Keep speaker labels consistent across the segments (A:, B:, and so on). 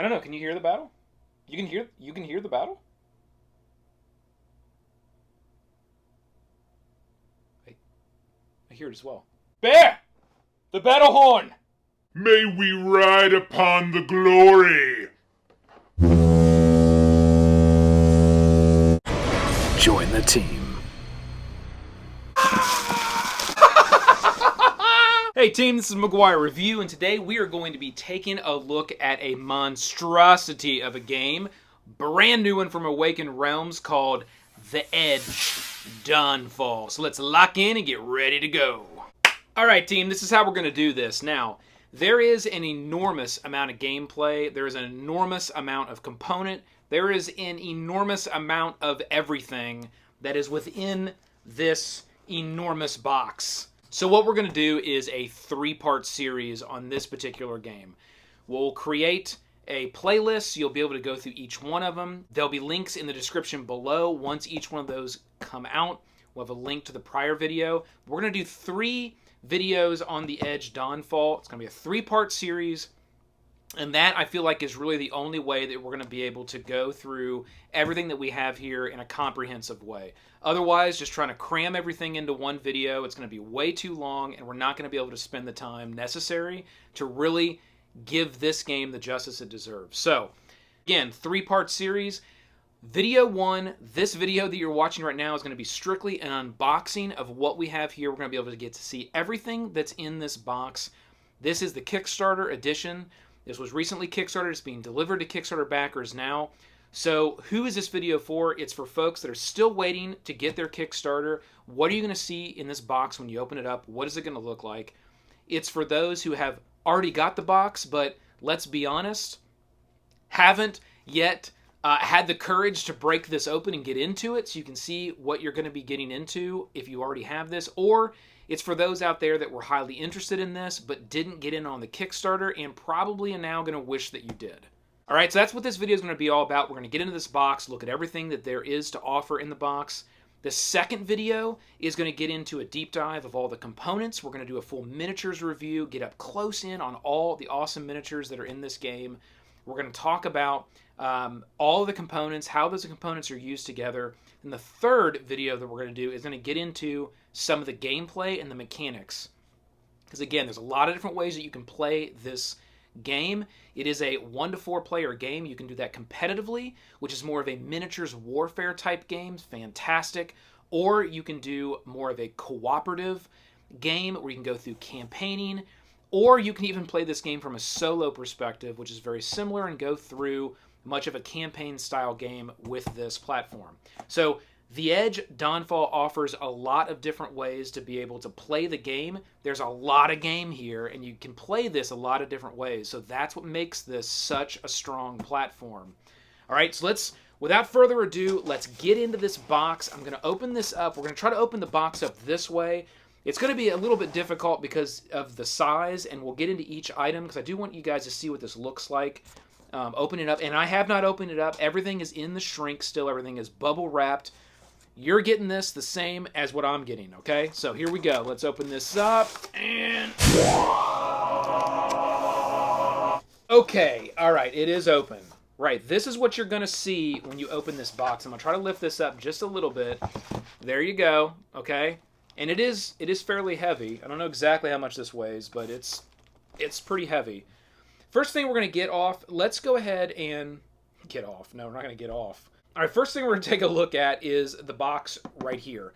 A: I don't know. Can you hear the battle? You can hear the battle? I hear it as well. Bear! The battle horn!
B: May we ride upon the glory!
C: Join the team.
A: Hey team, this is McGuire Review, and today we are going to be taking a look at a monstrosity of a game. Brand new one from Awaken Realms called The Edge Dawnfall. So let's lock in and get ready to go. Alright team, this is how we're going to do this. Now, there is an enormous amount of gameplay. There is an enormous amount of component. There is an enormous amount of everything that is within this enormous box. So what we're going to do is a 3-part series on this particular game. We'll create a playlist. You'll be able to go through each one of them. There'll be links in the description below. Once each one of those come out, we'll have a link to the prior video. We're going to do 3 videos on The Edge Dawnfall. It's going to be a 3-part series. And that, I feel like, is really the only way that we're going to be able to go through everything that we have here in a comprehensive way. Otherwise, just trying to cram everything into one video, it's going to be way too long, and we're not going to be able to spend the time necessary to really give this game the justice it deserves. So, again, 3-part series. Video 1, this video that you're watching right now is going to be strictly an unboxing of what we have here. We're going to be able to get to see everything that's in this box. This is the Kickstarter edition. This was recently Kickstarted. It's being delivered to Kickstarter backers now. So who is this video for? It's for folks that are still waiting to get their Kickstarter. What are you going to see in this box when you open it up? What is it going to look like? It's for those who have already got the box, but let's be honest, haven't yet had the courage to break this open and get into it, so you can see what you're going to be getting into if you already have this. Or it's for those out there that were highly interested in this but didn't get in on the Kickstarter and probably are now going to wish that you did. Alright, so that's what this video is going to be all about. We're going to get into this box, look at everything that there is to offer in the box. The second video is going to get into a deep dive of all the components. We're going to do a full miniatures review, get up close in on all the awesome miniatures that are in this game. We're going to talk about all of the components, how those components are used together. And the third video that we're going to do is going to get into some of the gameplay and the mechanics. Because again, there's a lot of different ways that you can play this game. It is a 1 to 4 player game. You can do that competitively, which is more of a miniatures warfare type game. Fantastic. Or you can do more of a cooperative game where you can go through campaigning. Or you can even play this game from a solo perspective, which is very similar, and go through much of a campaign style game with this platform. So The Edge Dawnfall offers a lot of different ways to be able to play the game. There's a lot of game here, and you can play this a lot of different ways. So that's what makes this such a strong platform. All right, so without further ado, let's get into this box. I'm going to open this up. We're going to try to open the box up this way. It's going to be a little bit difficult because of the size, and we'll get into each item because I do want you guys to see what this looks like. Open it up, and I have not opened it up. Everything is in the shrink still. Everything is bubble wrapped. You're getting this the same as what I'm getting, okay? So here we go. Let's open this up, and... Okay, all right, it is open. Right, this is what you're going to see when you open this box. I'm going to try to lift this up just a little bit. There you go, okay? And it is fairly heavy. I don't know exactly how much this weighs, but it's pretty heavy. First thing we're going to get off, let's go ahead and get off. No, we're not going to get off. All right, first thing we're going to take a look at is the box right here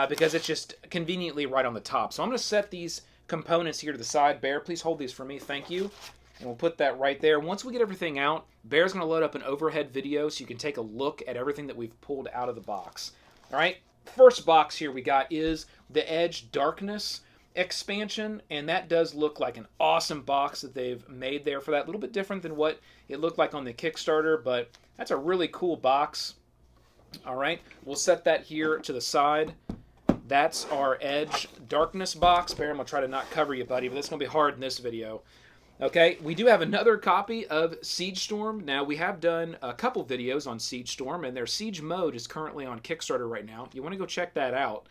A: because it's just conveniently right on the top. So I'm going to set these components here to the side. Bear, please hold these for me. Thank you. And we'll put that right there. Once we get everything out, Bear's going to load up an overhead video so you can take a look at everything that we've pulled out of the box. All right, first box here we got is the Edge Darkness expansion, and that does look like an awesome box that they've made there for that. A little bit different than what it looked like on the Kickstarter, but that's a really cool box. All right, we'll set that here to the side. That's our Edge Darkness box. Bear, I'm going to try to not cover you, buddy, but that's going to be hard in this video. Okay, we do have another copy of Siege Storm. Now, we have done a couple videos on Siege Storm, and their Siege mode is currently on Kickstarter right now. You want to go check that out.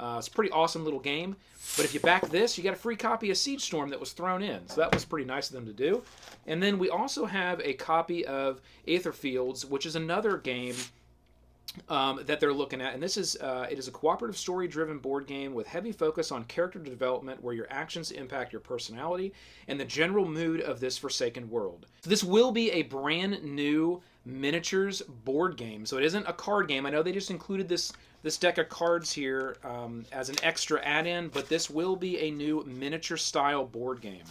A: It's a pretty awesome little game. But if you back this, you got a free copy of Siege Storm that was thrown in. So that was pretty nice of them to do. And then we also have a copy of Aetherfields, which is another game that they're looking at. And this is it is a cooperative story-driven board game with heavy focus on character development where your actions impact your personality and the general mood of this forsaken world. So this will be a brand new miniatures board game. So it isn't a card game. I know they just included this deck of cards here as an extra add-in, but this will be a new miniature-style board game.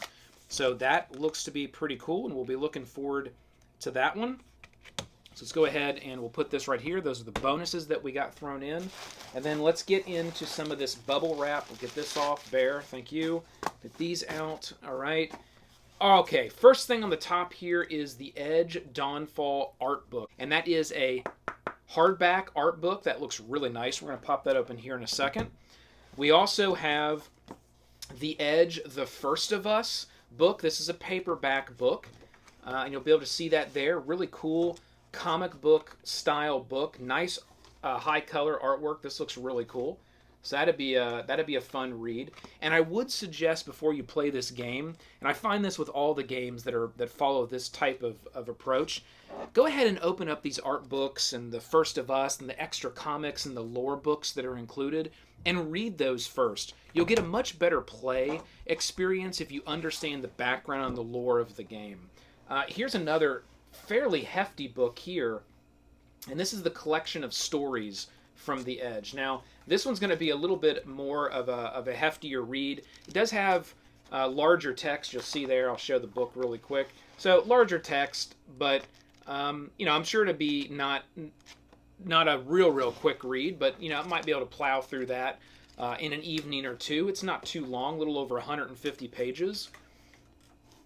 A: So that looks to be pretty cool, and we'll be looking forward to that one. So let's go ahead and we'll put this right here. Those are the bonuses that we got thrown in. And then let's get into some of this bubble wrap. We'll get this off. Bear, thank you. Get these out. All right. Okay, first thing on the top here is the Edge Dawnfall art book. And that is a hardback art book that looks really nice. We're going to pop that open here in a second. We also have the Edge The First of Us book. This is a paperback book. And you'll be able to see that there. Really cool comic book style book. Nice high color artwork. This looks really cool. So that'd be a fun read. And I would suggest before you play this game, and I find this with all the games that follow this type of approach, go ahead and open up these art books and the First of Us and the extra comics and the lore books that are included and read those first. You'll get a much better play experience if you understand the background and the lore of the game. Here's another fairly hefty book here, and this is the collection of stories from the Edge. Now, this one's going to be a little bit more of a heftier read. It does have larger text. You'll see there. I'll show the book really quick. So larger text, but I'm sure to be not a real quick read, but I might be able to plow through that in an evening or two. It's not too long, a little over 150 pages.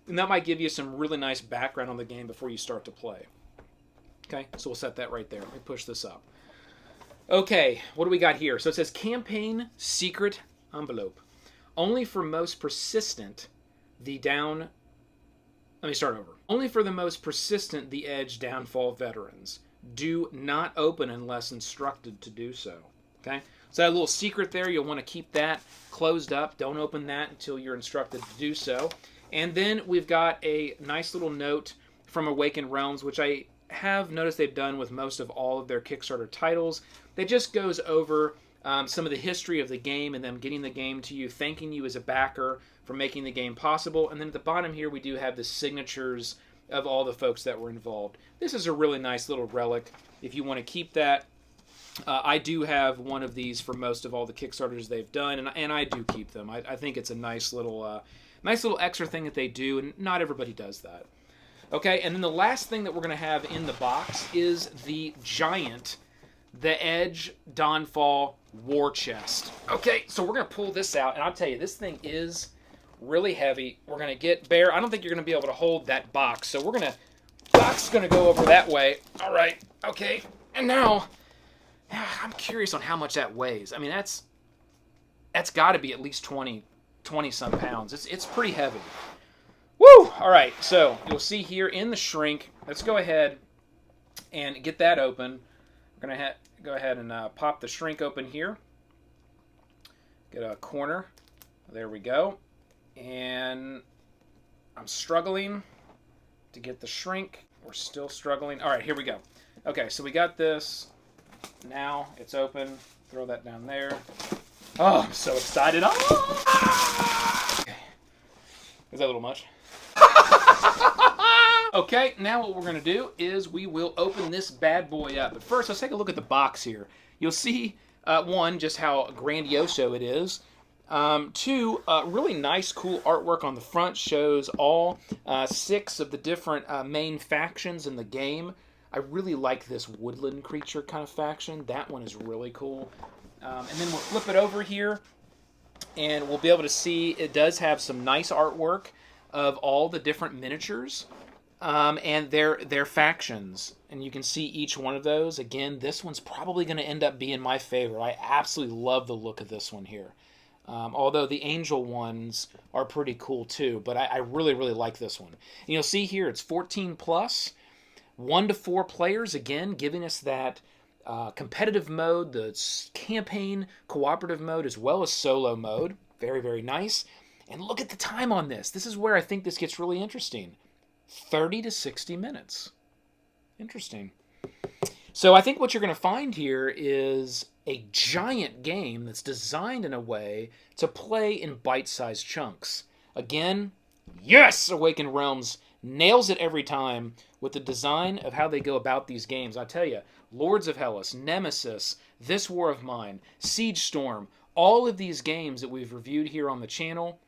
A: And that might give you some really nice background on the game before you start to play. Okay, so we'll set that right there. Let me push this up. Okay, what do we got here? So it says Campaign Secret Envelope. Only for most persistent, Let me start over. Only for the most persistent, the Edge Dawnfall veterans. Do not open unless instructed to do so. Okay? So that little secret there, you'll want to keep that closed up. Don't open that until you're instructed to do so. And then we've got a nice little note from Awaken Realms, which I have noticed they've done with most of all of their Kickstarter titles. That just goes over some of the history of the game and them getting the game to you, thanking you as a backer for making the game possible. And then at the bottom here, we do have the signatures of all the folks that were involved. This is a really nice little relic if you want to keep that. I do have one of these for most of all the Kickstarters they've done, and I do keep them. I think it's a nice little extra thing that they do, and not everybody does that. Okay, and then the last thing that we're going to have in the box is the giant, the Edge Dawnfall War Chest. Okay, so we're going to pull this out, and I'll tell you, this thing is really heavy. We're going to get Bear. I don't think you're going to be able to hold that box, so box is going to go over that way. All right, okay, and now I'm curious on how much that weighs. I mean, that's got to be at least 20 some pounds. It's pretty heavy. Woo! All right, so you'll see here in the shrink. Let's go ahead and get that open. We're going to go ahead and pop the shrink open here. Get a corner. There we go. And I'm struggling to get the shrink. We're still struggling. All right, here we go. Okay, so we got this. Now it's open. Throw that down there. Oh, I'm so excited. Oh! Okay. Is that a little much? Okay, now what we're going to do is we will open this bad boy up. But first, let's take a look at the box here. You'll see, one, just how grandioso it is. Two, really nice, cool artwork on the front. Shows all 6 of the different main factions in the game. I really like this woodland creature kind of faction. That one is really cool. And then we'll flip it over here, and we'll be able to see it does have some nice artwork of all the different miniatures and their factions. And you can see each one of those. Again, this one's probably going to end up being my favorite. I absolutely love the look of this one here. Although the angel ones are pretty cool too, but I really like this one. And you'll see here it's 14 plus, 1 to 4 players, again, giving us that competitive mode, the campaign cooperative mode, as well as solo mode. Very, very nice. And look at the time on this. This is where I think this gets really interesting. 30 to 60 minutes. Interesting. So I think what you're going to find here is a giant game that's designed in a way to play in bite-sized chunks. Again, yes, Awaken Realms nails it every time with the design of how they go about these games. I tell you, Lords of Hellas, Nemesis, This War of Mine, Siege Storm, all of these games that we've reviewed here on the channel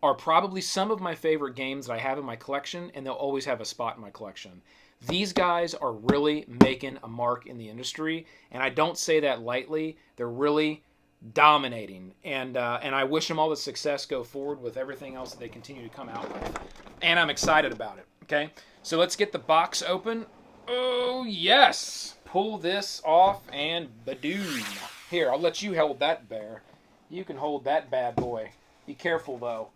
A: are probably some of my favorite games that I have in my collection, and they'll always have a spot in my collection. These guys are really making a mark in the industry, and I don't say that lightly. They're really dominating, and I wish them all the success go forward with everything else that they continue to come out with. And I'm excited about it, okay? So let's get the box open. Oh, yes! Pull this off and badoom. Here, I'll let you hold that bear. You can hold that bad boy. Be careful, though.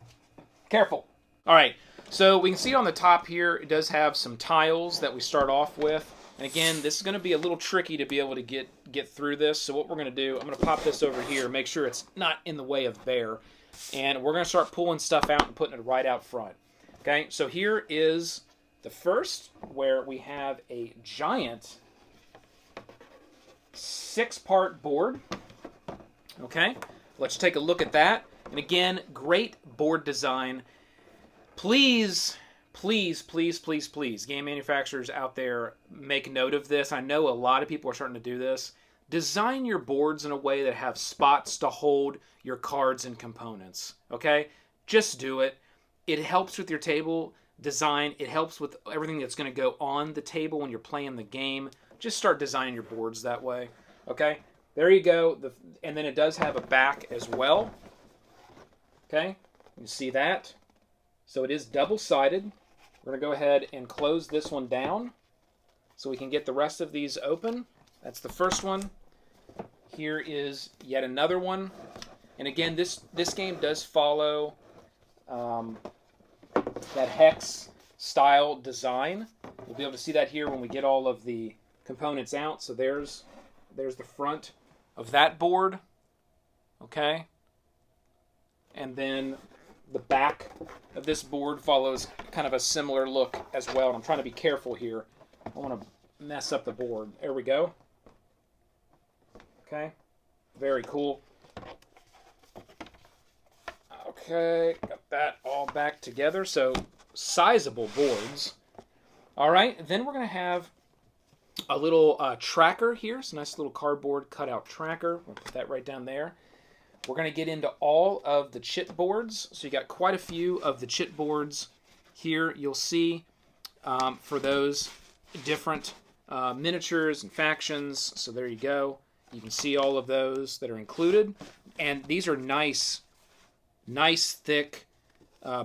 A: Careful. All right, so we can see on the top here, it does have some tiles that we start off with. And again, this is going to be a little tricky to be able to get through this. So what we're going to do, I'm going to pop this over here, make sure it's not in the way of Bear. And we're going to start pulling stuff out and putting it right out front. Okay, so here is the first, where we have a giant 6-part board. Okay, let's take a look at that. And again, great board design. Please, please, please, please, please, game manufacturers out there, make note of this. I know a lot of people are starting to do this. Design your boards in a way that have spots to hold your cards and components. Okay? Just do it. It helps with your table design. It helps with everything that's going to go on the table when you're playing the game. Just start designing your boards that way. Okay? There you go. And then it does have a back as well. Okay? You see that? So it is double-sided. We're going to go ahead and close this one down so we can get the rest of these open. That's the first one. Here is yet another one. And again, this game does follow that hex style design. We'll be able to see that here when we get all of the components out. So there's the front of that board. Okay. And then the back of this board follows kind of a similar look as well. And I'm trying to be careful here. I don't want to mess up the board. There we go. Okay. Very cool. Okay. Got that all back together. So, sizable boards. All right. Then we're going to have a little tracker here. It's a nice little cardboard cutout tracker. We'll put that right down there. We're going to get into all of the chit boards. So you got quite a few of the chit boards here. You'll see for those different miniatures and factions. So there you go. You can see all of those that are included. And these are nice thick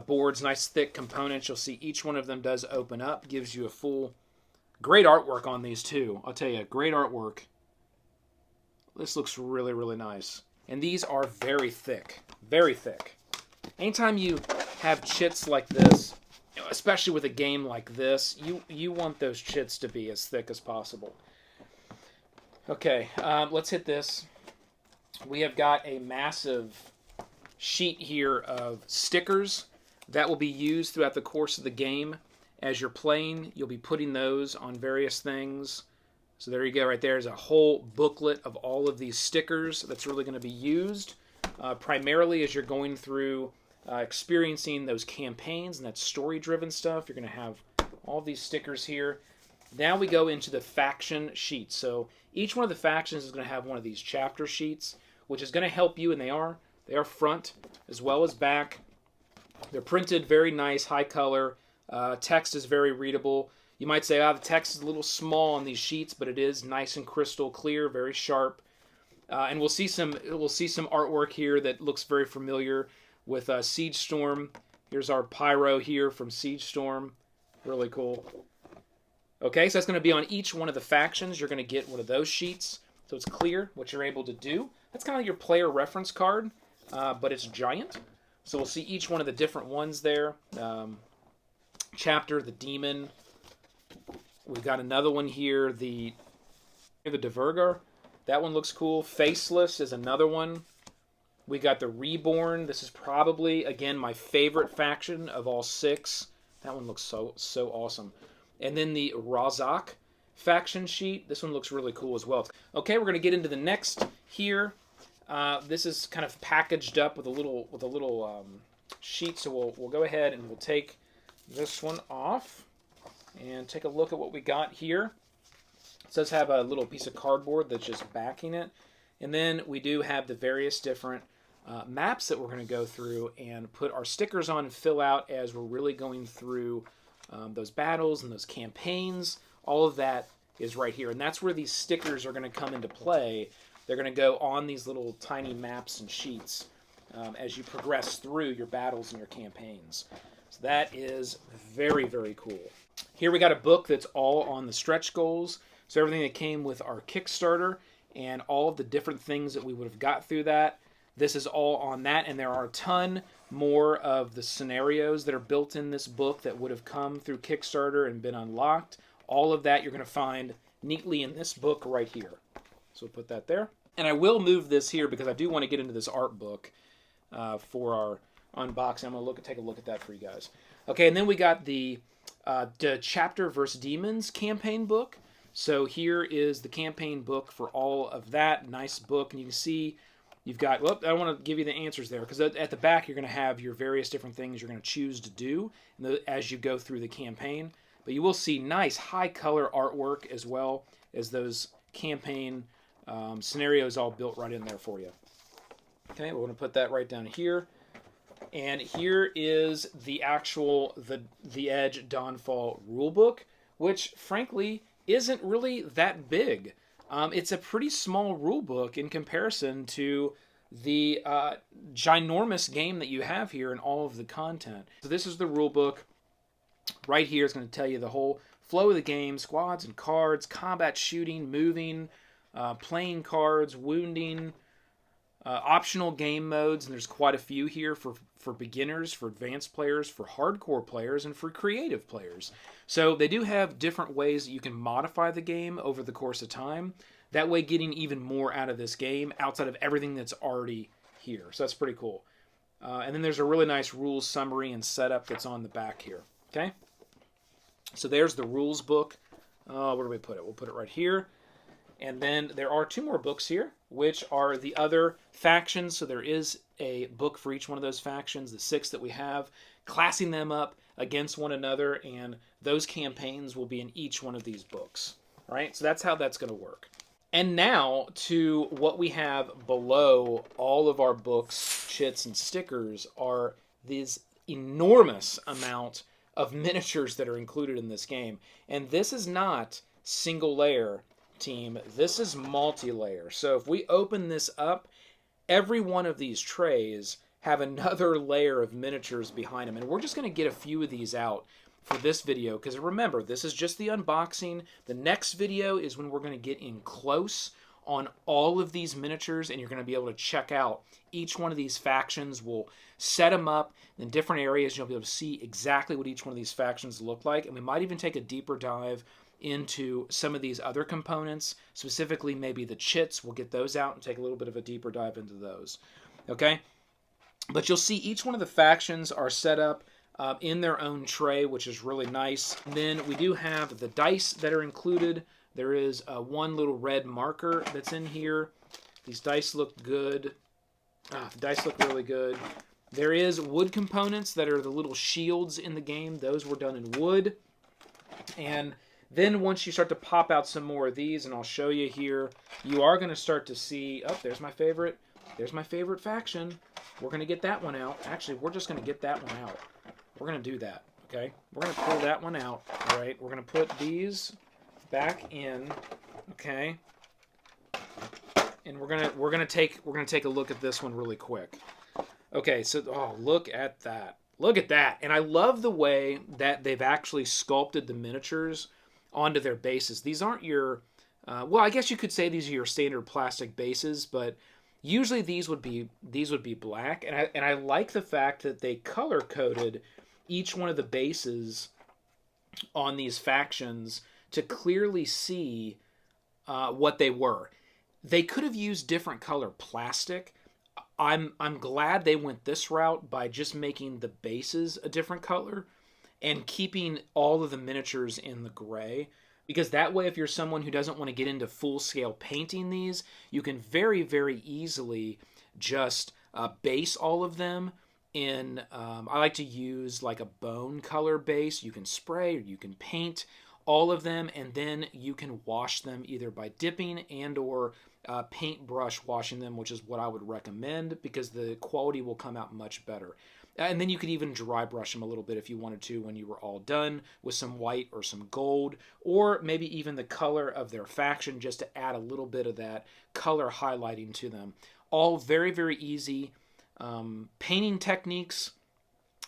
A: boards, nice thick components. You'll see each one of them does open up. Gives you a full... Great artwork on these too. I'll tell you, great artwork. This looks really, really nice. And these are very thick. Very thick. Anytime you have chits like this, especially with a game like this, you want those chits to be as thick as possible. Okay, let's hit this. We have got a massive sheet here of stickers that will be used throughout the course of the game. As you're playing, you'll be putting those on various things. So there you go, right there is a whole booklet of all of these stickers that's really going to be used primarily as you're going through experiencing those campaigns and that story-driven stuff. You're going to have all these stickers here. Now we go into the faction sheets. So each one of the factions is going to have one of these chapter sheets, which is going to help you, and they are front as well as back. They're printed very nice, high color. Text is very readable. You might say, the text is a little small on these sheets, but it is nice and crystal clear, very sharp. And we'll see some artwork here that looks very familiar with Siege Storm. Here's our pyro here from Siege Storm. Really cool. Okay, so that's going to be on each one of the factions. You're going to get one of those sheets, so it's clear what you're able to do. That's kind of your player reference card, but it's giant. So we'll see each one of the different ones there. Chapter, the demon. We've got another one here, the The Divergar, that one looks cool. Faceless is another one. We got the Reborn. This is probably, again, my favorite faction of all 6. That one looks so awesome. And then the Razak faction sheet. This one looks really cool as well. Okay, we're going to get into the next here. This is kind of packaged up with a little sheet. So we'll go ahead and we'll take this one off and take a look at what we got here. It does have a little piece of cardboard that's just backing it. And then we do have the various different maps that we're going to go through and put our stickers on and fill out as we're really going through those battles and those campaigns. All of that is right here. And that's where these stickers are going to come into play. They're going to go on these little tiny maps and sheets as you progress through your battles and your campaigns. So that is very, very cool. Here we got a book that's all on the stretch goals. So everything that came with our Kickstarter and all of the different things that we would have got through that. This is all on that, and there are a ton more of the scenarios that are built in this book that would have come through Kickstarter and been unlocked. All of that you're going to find neatly in this book right here. So we'll put that there. And I will move this here because I do want to get into this art book for our unboxing. I'm going to take a look at that for you guys. Okay, and then we got the Chapter vs. Demons campaign book. So here is the campaign book for all of that. Nice book, and you can see you've got, well, I don't want to give you the answers there, because at the back you're going to have your various different things you're going to choose to do as you go through the campaign. But you will see nice high color artwork as well as those campaign scenarios all built right in there for you. Okay, we're going to put that right down here. And here is the actual The Edge Dawnfall rulebook, which frankly isn't really that big. It's a pretty small rule book in comparison to the ginormous game that you have here and all of the content. So this is the rule book. Right here is going to tell you the whole flow of the game, squads and cards, combat, shooting, moving, playing cards, wounding, optional game modes, and there's quite a few here for beginners, for advanced players, for hardcore players, and for creative players. So they do have different ways that you can modify the game over the course of time. That way getting even more out of this game outside of everything that's already here. So that's pretty cool. And then there's a really nice rules summary and setup that's on the back here. Okay? So there's the rules book. Where do we put it? We'll put it right here. And then there are 2 more books here, which are the other factions. So there is a book for each one of those factions, the 6 that we have, classing them up against one another, and those campaigns will be in each one of these books. Right? So that's how that's going to work. And now to what we have below all of our books, chits, and stickers are these enormous amount of miniatures that are included in this game. And this is not single layer, team. This is multi-layer. So if we open this up, every one of these trays have another layer of miniatures behind them. And we're just going to get a few of these out for this video, because remember, this is just the unboxing. The next video is when we're going to get in close on all of these miniatures, and you're going to be able to check out each one of these factions. We'll set them up in different areas. You'll be able to see exactly what each one of these factions look like, and we might even take a deeper dive into some of these other components, specifically maybe the chits. We'll get those out and take a little bit of a deeper dive into those. Okay? But you'll see each one of the factions are set up in their own tray, which is really nice. And then we do have the dice that are included. There is one little red marker that's in here. These dice look good. The dice look really good. There is wood components that are the little shields in the game. Those were done in wood. And then once you start to pop out some more of these, and I'll show you here, you are going to start to see, oh, there's my favorite. There's my favorite faction. We're going to get that one out. Actually, we're just going to get that one out. We're going to do that, okay? We're going to pull that one out, all right? We're going to put these back in, okay? And we're going to take a look at this one really quick. Okay, so oh, look at that. Look at that. And I love the way that they've actually sculpted the miniatures onto their bases. These aren't your well, I guess you could say these are your standard plastic bases, but usually these would be black, and I like the fact that they color coded each one of the bases on these factions to clearly see what they were. They could have used different color plastic. I'm glad they went this route by just making the bases a different color and keeping all of the miniatures in the gray. Because that way, if you're someone who doesn't want to get into full-scale painting these, you can very, very easily just base all of them in, I like to use like a bone color base. You can spray or you can paint all of them, and then you can wash them either by dipping and or paintbrush washing them, which is what I would recommend because the quality will come out much better. And then you could even dry brush them a little bit if you wanted to when you were all done with some white or some gold, or maybe even the color of their faction just to add a little bit of that color highlighting to them. All very, very easy painting techniques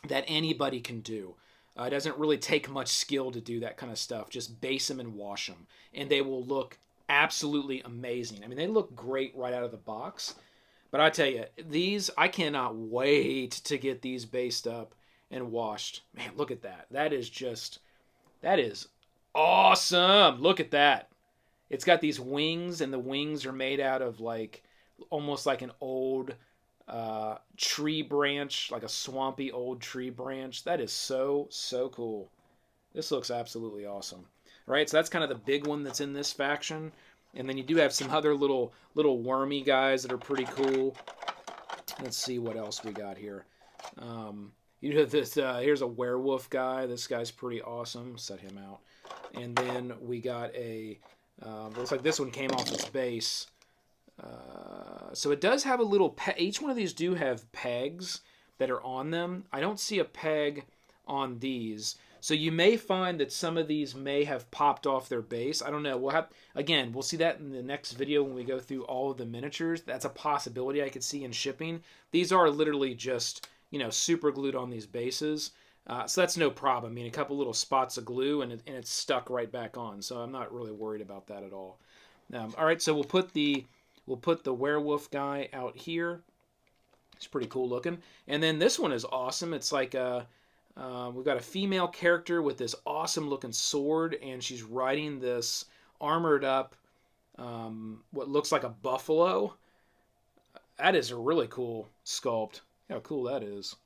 A: that anybody can do. It doesn't really take much skill to do that kind of stuff. Just base them and wash them, and they will look absolutely amazing. I mean, they look great right out of the box. But I tell you, these, I cannot wait to get these based up and washed. Man, look at that. That is awesome. Look at that. It's got these wings, and the wings are made out of like, almost like an old tree branch, like a swampy old tree branch. That is so, so cool. This looks absolutely awesome. Right, so that's kind of the big one that's in this faction. And then you do have some other little wormy guys that are pretty cool. Let's see what else we got here. You have this, here's a werewolf guy. This guy's pretty awesome. Set him out. And then we got a, looks like this one came off its base. So it does have a little, each one of these do have pegs that are on them. I don't see a peg on these. So you may find that some of these may have popped off their base. I don't know. We'll see that in the next video when we go through all of the miniatures. That's a possibility I could see in shipping. These are literally just, super glued on these bases. So that's no problem. I mean, a couple little spots of glue and it's stuck right back on. So I'm not really worried about that at all. All right, so we'll put the werewolf guy out here. It's pretty cool looking. And then this one is awesome. It's like we've got a female character with this awesome looking sword, and she's riding this armored up, what looks like a buffalo. That is a really cool sculpt. How cool that is.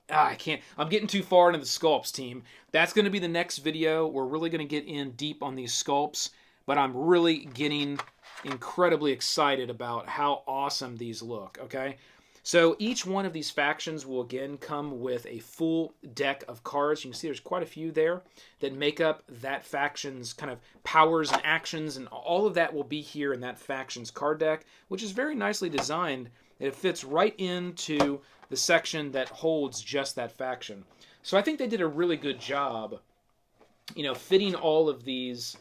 A: I'm getting too far into the sculpts, team. That's going to be the next video. We're really going to get in deep on these sculpts, but I'm really getting incredibly excited about how awesome these look, okay? So each one of these factions will again come with a full deck of cards. You can see there's quite a few there that make up that faction's kind of powers and actions, and all of that will be here in that faction's card deck, which is very nicely designed. It fits right into the section that holds just that faction. So I think they did a really good job, fitting all of these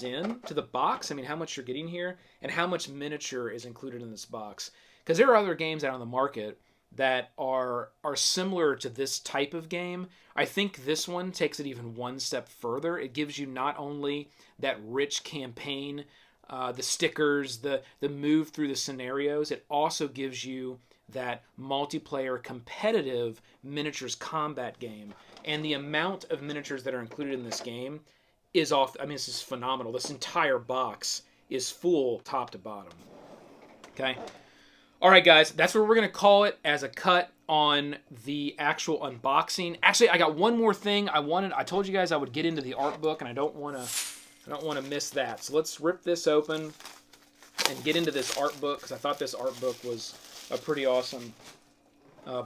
A: in to the box. I mean, how much you're getting here and how much miniature is included in this box. Because there are other games out on the market that are similar to this type of game. I think this one takes it even one step further. It gives you not only that rich campaign, the stickers, the move through the scenarios, it also gives you that multiplayer competitive miniatures combat game. And the amount of miniatures that are included in this game is this is phenomenal. This entire box is full top to bottom. Okay? All right, guys, that's what we're going to call it as a cut on the actual unboxing. Actually, I got one more thing I told you guys I would get into the art book, and I don't want to miss that. So let's rip this open and get into this art book, because I thought this art book was a pretty awesome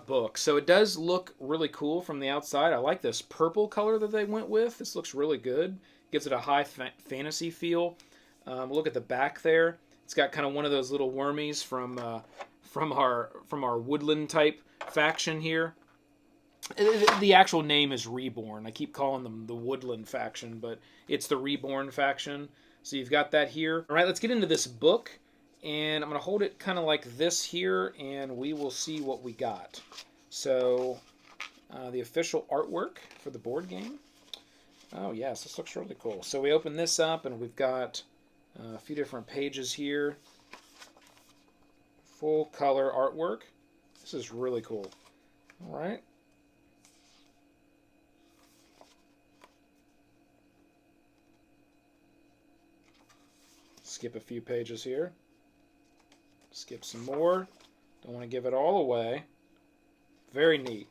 A: book. So it does look really cool from the outside. I like this purple color that they went with. This looks really good. Gives it a high fantasy feel. Look at the back there. It's got kind of one of those little wormies from our woodland type faction here. The actual name is Reborn. I keep calling them the Woodland faction, but it's the Reborn faction. So you've got that here. All right, let's get into this book, and I'm going to hold it kind of like this here, and we will see what we got. So the official artwork for the board game. Oh yes, this looks really cool. So we open this up, and we've got a few different pages here. Full color artwork. This is really cool. All right. Skip a few pages here. Skip some more. Don't want to give it all away. Very neat.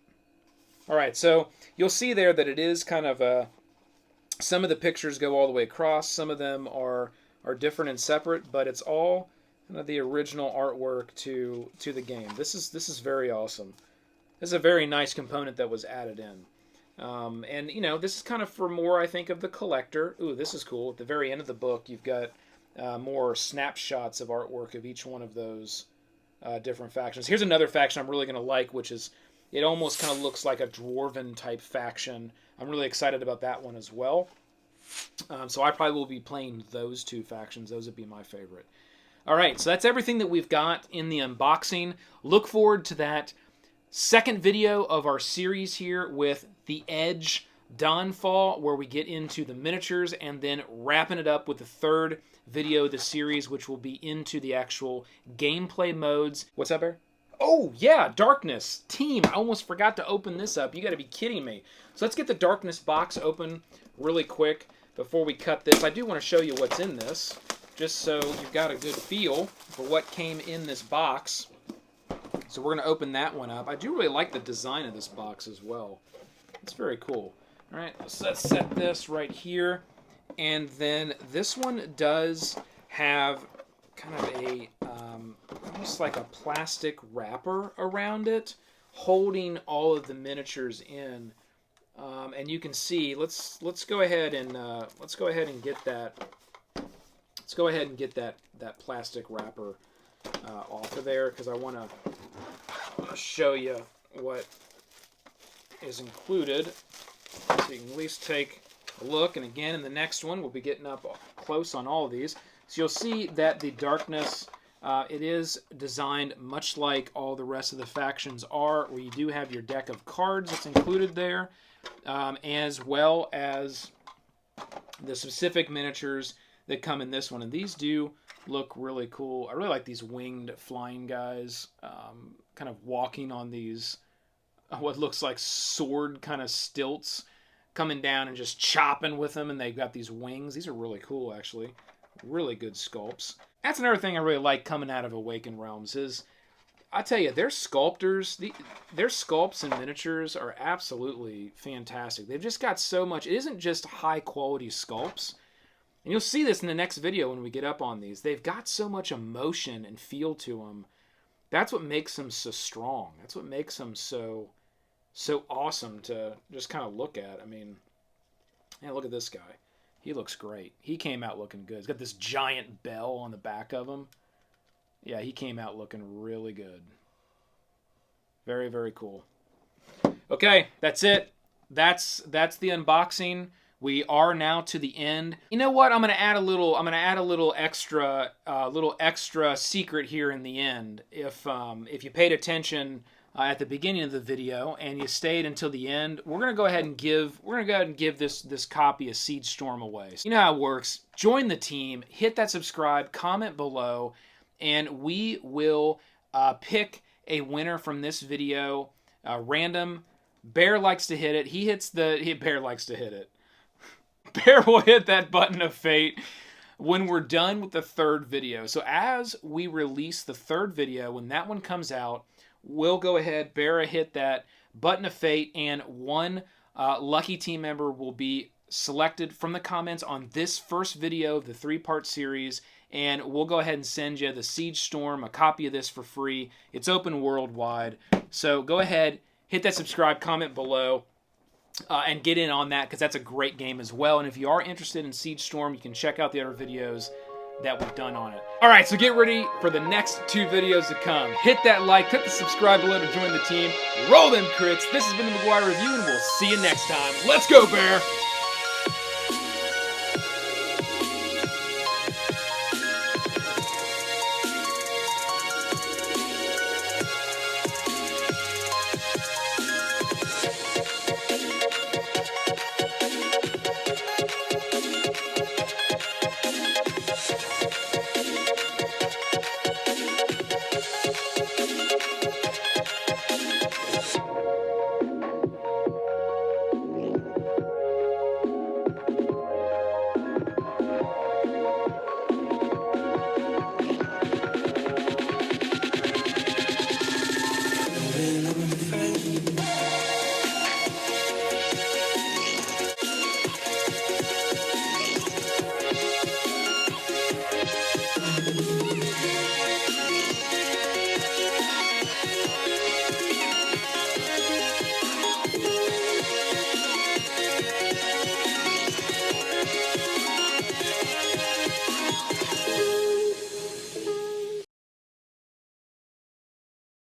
A: All right, so you'll see there that it is kind of some of the pictures go all the way across. Some of them are different and separate, but it's all kind of the original artwork to the game. This is very awesome. This is a very nice component that was added in. And, you know, this is kind of for more, I think, of the collector. Ooh, this is cool. At the very end of the book, you've got more snapshots of artwork of each one of those different factions. Here's another faction I'm really going to like, which is, it almost kind of looks like a dwarven type faction. I'm really excited about that one as well. So I probably will be playing those two factions. Those would be my favorite. All right, so that's everything that we've got in the unboxing. Look forward to that second video of our series here with The Edge Dawnfall, where we get into the miniatures, and then wrapping it up with the third video of the series, which will be into the actual gameplay modes. What's up, Bear? Oh, yeah, Darkness. Team, I almost forgot to open this up. You got to be kidding me. So let's get the Darkness box open really quick before we cut this. I do want to show you what's in this, just so you've got a good feel for what came in this box. So we're going to open that one up. I do really like the design of this box as well. It's very cool. All right, so let's set this right here. And then this one does have kind of a, almost like a plastic wrapper around it, holding all of the miniatures in. And you can see, let's go ahead and get that. Let's go ahead and get that plastic wrapper off of there, because I want to show you what is included, so you can at least take a look. And again, in the next one, we'll be getting up close on all of these. So you'll see that the Darkness, it is designed much like all the rest of the factions are, where you do have your deck of cards that's included there, as well as the specific miniatures that come in this one. And these do look really cool. I really like these winged flying guys, kind of walking on these, what looks like sword kind of stilts, coming down and just chopping with them, and they've got these wings. These are really cool, actually. Really good sculpts. That's another thing I really like coming out of Awaken Realms is, I tell you, their sculptors, their sculpts and miniatures are absolutely fantastic. They've just got so much. It isn't just high-quality sculpts. And you'll see this in the next video when we get up on these. They've got so much emotion and feel to them. That's what makes them so strong. That's what makes them so awesome to just kind of look at. I mean, yeah, look at this guy. He looks great. He came out looking good. He's got this giant bell on the back of him. Yeah, he came out looking really good. Very, very cool. Okay, that's it. That's the unboxing. We are now to the end. You know what? I'm gonna add a little extra secret here in the end. If you paid attention at the beginning of the video and you stayed until the end, we're gonna go ahead and give this copy of Siege Storm away. So you know how it works. Join the team. Hit that subscribe. Comment below, and we will pick a winner from this video. Random. Bear likes to hit it. Bear likes to hit it. Bear will hit that button of fate when we're done with the third video. So as we release the third video, when that one comes out, we'll go ahead, Bear will hit that button of fate, and one lucky team member will be selected from the comments on this first video of the 3-part series, and we'll go ahead and send you the Siege Storm, a copy of this for free. It's open worldwide. So go ahead, hit that subscribe, comment below, and get in on that, because that's a great game as well. And if you are interested in Siege Storm, you can check out the other videos that we've done on it. Alright, so get ready for the next 2 videos to come. Hit that like, click the subscribe below to join the team. Roll them crits. This has been the McGuire Review, and we'll see you next time. Let's go, Bear!